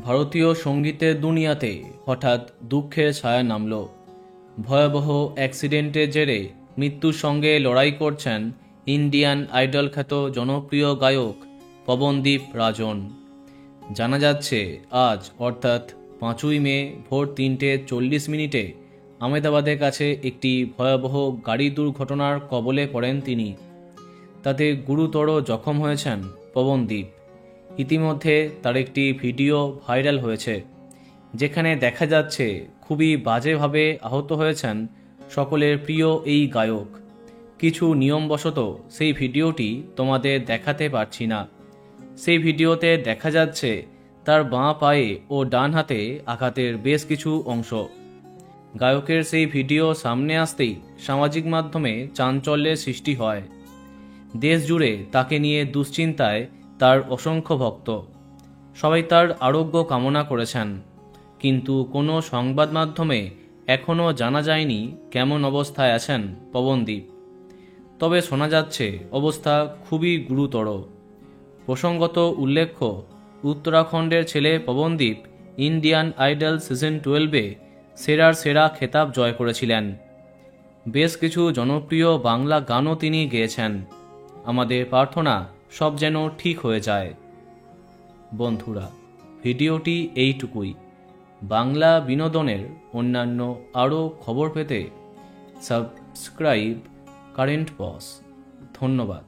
ভারতীয় সঙ্গীতের দুনিয়াতে হঠাৎ দুঃখের ছায়া নামল। ভয়াবহ অ্যাক্সিডেন্টের জেরে মৃত্যুর সঙ্গে লড়াই করছেন ইন্ডিয়ান আইডল খ্যাত জনপ্রিয় গায়ক পবনদীপ রাজন। জানা যাচ্ছে আজ অর্থাৎ 5ই মে ভোর 3:40 আহমেদাবাদের কাছে একটি ভয়াবহ গাড়ি দুর্ঘটনার কবলে পড়েন তিনি। তাতে গুরুতর জখম হয়েছেন পবনদীপ। ইতিমধ্যে তার একটি ভিডিও ভাইরাল হয়েছে, যেখানে দেখা যাচ্ছে খুবই বাজেভাবে আহত হয়েছেন সকলের প্রিয় এই গায়ক। কিছু নিয়মবশত সেই ভিডিওটি তোমাদের দেখাতে পারছি না। সেই ভিডিওতে দেখা যাচ্ছে তার বাঁ পায়ে ও ডান হাতে আঘাতের বেশ কিছু অংশ। গায়কের সেই ভিডিও সামনে আসতেই সামাজিক মাধ্যমে চাঞ্চল্যের সৃষ্টি হয়। দেশ জুড়ে তাকে নিয়ে দুশ্চিন্তায় তার অসংখ্য ভক্ত। সবাই তার আরোগ্য কামনা করেছেন, কিন্তু কোনো সংবাদ মাধ্যমে এখনও জানা যায়নি কেমন অবস্থায় আছেন পবনদীপ। তবে শোনা যাচ্ছে অবস্থা খুবই গুরুতর। প্রসঙ্গত উল্লেখ্য, উত্তরাখণ্ডের ছেলে পবনদীপ ইন্ডিয়ান আইডল সিজন 12-এ সেরার সেরা খেতাব জয় করেছিলেন। বেশ কিছু জনপ্রিয় বাংলা গানও তিনি গেয়েছেন। আমাদের প্রার্থনা সব যেন ঠিক হয়ে যায়। বন্ধুরা, ভিডিওটি এইটুকুই। বাংলা বিনোদনের অন্যান্য আরও খবর পেতে সাবস্ক্রাইব কারেন্ট বস। ধন্যবাদ।